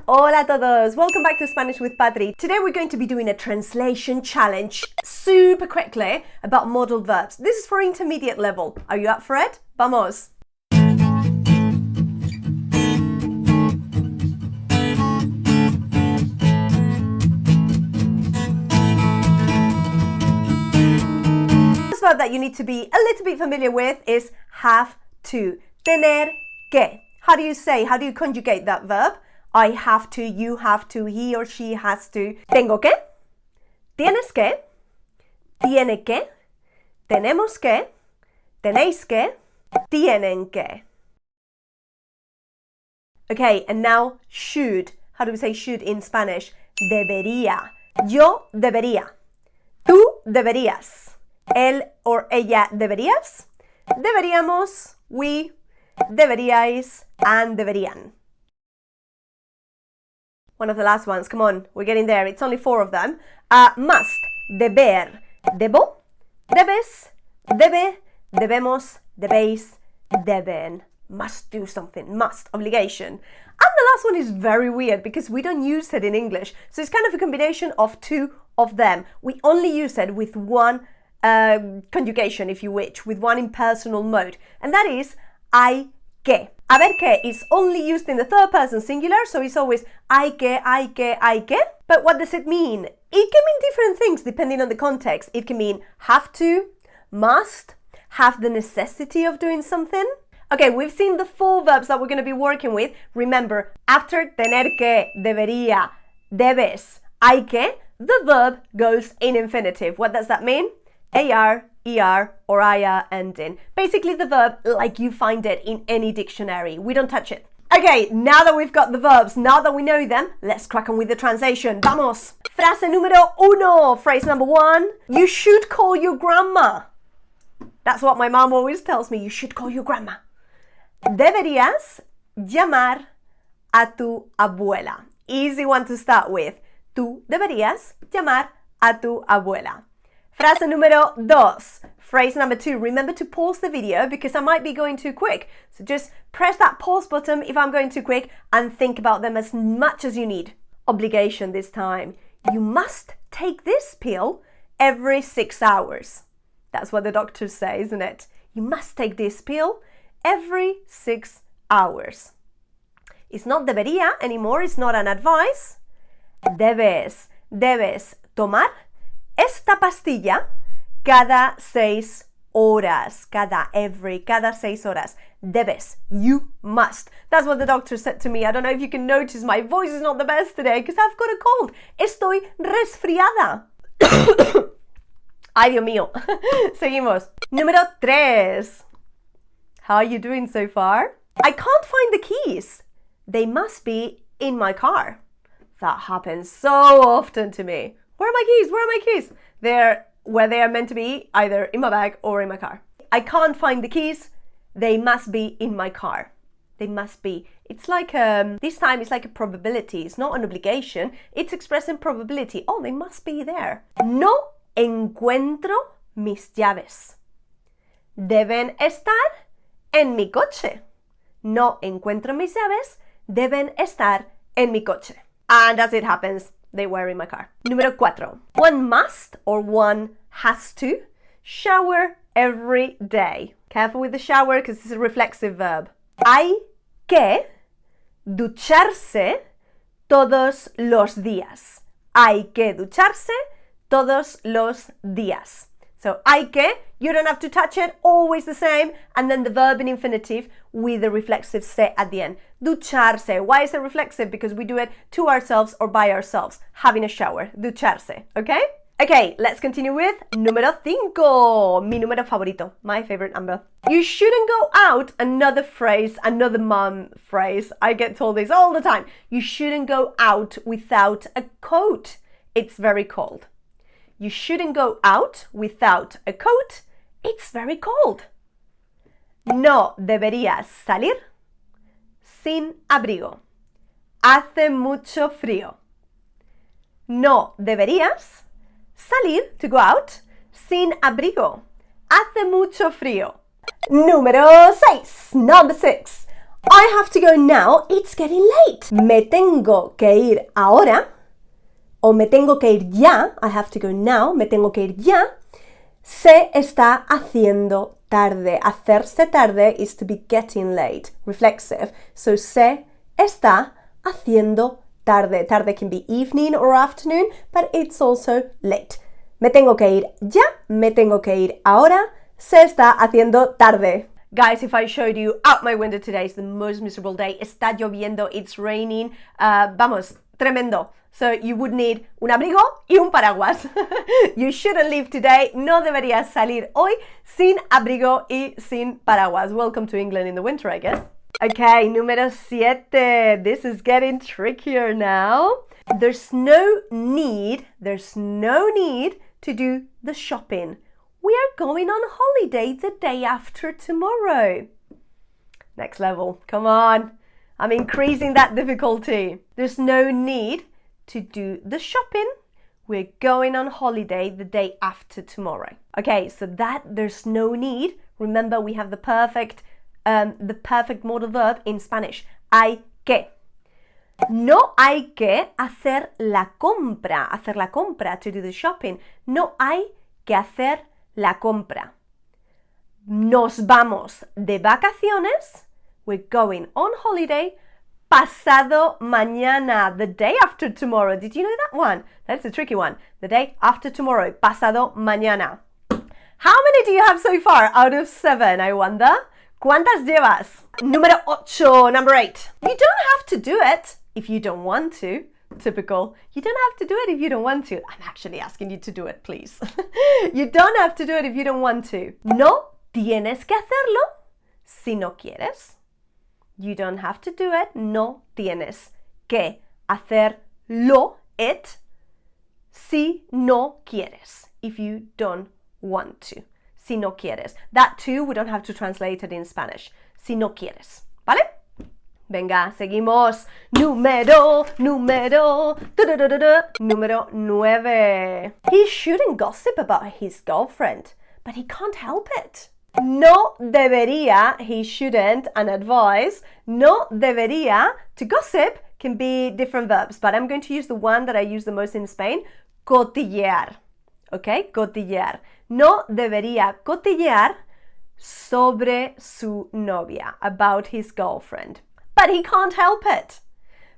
Hola a todos! Welcome back to Spanish with Patry. Today we're going to be doing a translation challenge super quickly about modal verbs. This is for intermediate level. Are you up for it? Vamos! The first verb that you need to be a little bit familiar with is have to. Tener que. How do you conjugate that verb? I have to, you have to, he or she has to. Tengo que, tienes que, tiene que, tenemos que, tenéis que, tienen que. Okay, and now should. How do we say should in Spanish? Debería. Yo debería. Tú deberías. Él or ella deberías. Deberíamos. We. Deberíais. And deberían. One of the last ones, come on, we're getting there. It's only 4 of them. Must, deber, debo, debes, debe, debemos, debéis, deben. Must do something, must, obligation. And the last one is very weird because we don't use it in English. So it's kind of a combination of 2 of them. We only use it with one conjugation, if you wish, with one impersonal mode. And that is hay que. Haber que is only used in the third person singular, so it's always hay que, hay que, hay que. But what does it mean? It can mean different things depending on the context. It can mean have to, must, have the necessity of doing something. Okay, we've seen the 4 verbs that we're going to be working with. Remember, after tener que, debería, debes, hay que, the verb goes in infinitive. What does that mean? AR, ER, or IR ending. Basically the verb like you find it in any dictionary. We don't touch it. Okay, now that we've got the verbs, now that we know them, let's crack on with the translation. Vamos! Frase número 1, phrase number 1. You should call your grandma. That's what my mom always tells me. You should call your grandma. Deberías llamar a tu abuela. Easy one to start with. Tú deberías llamar a tu abuela. Frase número 2, phrase number 2. Remember to pause the video because I might be going too quick. So just press that pause button if I'm going too quick and think about them as much as you need. Obligation this time. You must take this pill every 6 hours. That's what the doctors say, isn't it? You must take this pill every 6 hours. It's not debería anymore. It's not an advice. Debes tomar esta pastilla cada 6 horas. Cada 6 horas. Debes. You must. That's what the doctor said to me. I don't know if you can notice my voice is not the best today because I've got a cold. Estoy resfriada. Ay, Dios mío. Seguimos. Número 3. How are you doing so far? I can't find the keys. They must be in my car. That happens so often to me. Where are my keys? Where are my keys? They're where they are meant to be, either in my bag or in my car. I can't find the keys. They must be in my car. They must be. It's like, this time it's like a probability. It's not an obligation. It's expressing probability. Oh, they must be there. No encuentro mis llaves. Deben estar en mi coche. No encuentro mis llaves. Deben estar en mi coche. And as it happens, they were in my car. Número 4. One must or one has to shower every day. Careful with the shower because it's a reflexive verb. Hay que ducharse todos los días. Hay que ducharse todos los días. So, hay que, you don't have to touch it, always the same, and then the verb in infinitive with the reflexive se at the end. Ducharse. Why is it reflexive? Because we do it to ourselves or by ourselves. Having a shower. Ducharse. Okay? Okay, let's continue with número 5. Mi número favorito. My favorite number. You shouldn't go out. Another phrase, another mom phrase. I get told this all the time. You shouldn't go out without a coat. It's very cold. You shouldn't go out without a coat. It's very cold. No deberías salir sin abrigo. Hace mucho frío. No deberías salir, to go out, sin abrigo. Hace mucho frío. Número 6. Number 6. I have to go now, it's getting late. Me tengo que ir ahora. O me tengo que ir ya. I have to go now. Me tengo que ir ya. Se está haciendo tarde. Hacerse tarde is to be getting late. Reflexive. So se está haciendo tarde. Tarde can be evening or afternoon, but it's also late. Me tengo que ir ya. Me tengo que ir ahora. Se está haciendo tarde. Guys, if I showed you out my window today, it's the most miserable day. Está lloviendo, it's raining. Vamos, tremendo. So you would need un abrigo y un paraguas. You shouldn't leave today. No deberías salir hoy sin abrigo y sin paraguas. Welcome to England in the winter, I guess. Okay, número 7. This is getting trickier now. There's no need to do the shopping. We are going on holiday the day after tomorrow. Next level, come on. I'm increasing that difficulty. There's no need to do the shopping. We're going on holiday the day after tomorrow. Okay, so that there's no need. Remember, we have the perfect modal verb in Spanish. Hay que. No hay que hacer la compra. Hacer la compra to do the shopping. No hay que hacer la compra. Nos vamos de vacaciones. We're going on holiday. Pasado mañana, the day after tomorrow. Did you know that one? That's a tricky one. The day after tomorrow. Pasado mañana. How many do you have so far out of 7, I wonder? ¿Cuántas llevas? Número 8, number 8. You don't have to do it if you don't want to. Typical. You don't have to do it if you don't want to. I'm actually asking you to do it, please. You don't have to do it if you don't want to. No tienes que hacerlo si no quieres. You don't have to do it. No tienes que hacerlo, it, si no quieres. If you don't want to. Si no quieres. That too, we don't have to translate it in Spanish. Si no quieres. ¿Vale? Venga, seguimos. Número 9. He shouldn't gossip about his girlfriend, but he can't help it. No debería, he shouldn't, an advice. No debería, to gossip can be different verbs, but I'm going to use the one that I use the most in Spain, cotillear. Okay, cotillear. No debería cotillear sobre su novia, about his girlfriend. But he can't help it.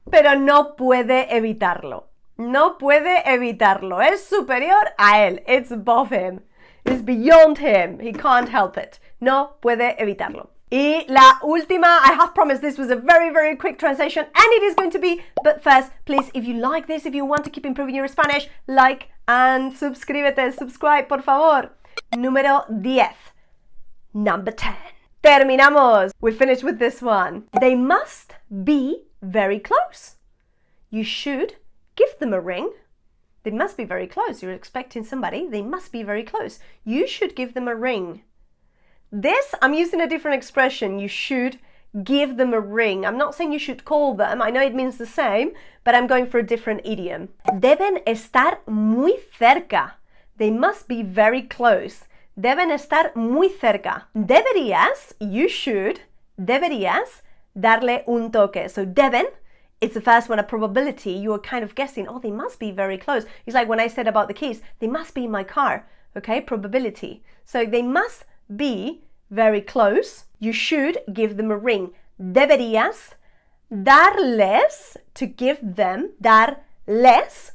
Pero no puede evitarlo. No puede evitarlo. Es superior a él. It's above him. It's beyond him. He can't help it. No puede evitarlo. Y la última, I have promised this was a very, very quick translation, and it is going to be, but first, please, if you like this, if you want to keep improving your Spanish, like and suscríbete, subscribe, por favor. Número 10. Number 10. Terminamos. We finished with this one. They must be very close. You should give them a ring. They must be very close. You're expecting somebody. They must be very close. You should give them a ring. This, I'm using a different expression. You should give them a ring. I'm not saying you should call them. I know it means the same, but I'm going for a different idiom. Deben estar muy cerca. They must be very close. Deben estar muy cerca. Deberías, you should, deberías darle un toque. So deben, it's the first one, a probability. You are kind of guessing, oh, they must be very close. It's like when I said about the keys, they must be in my car. Okay, probability. So they must be very close. You should give them a ring. Deberías darles, to give them, darles,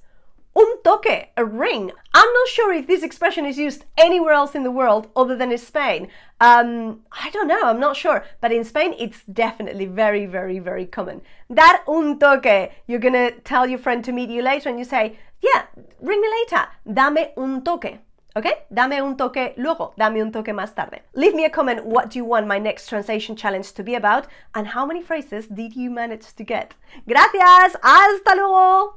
un toque, a ring. I'm not sure if this expression is used anywhere else in the world other than in Spain. I don't know, I'm not sure. But in Spain, it's definitely very, very, very common. Dar un toque. You're going to tell your friend to meet you later and you say, yeah, ring me later. Dame un toque. Okay? Dame un toque luego. Dame un toque más tarde. Leave me a comment. What do you want my next translation challenge to be about? And how many phrases did you manage to get? Gracias. Hasta luego.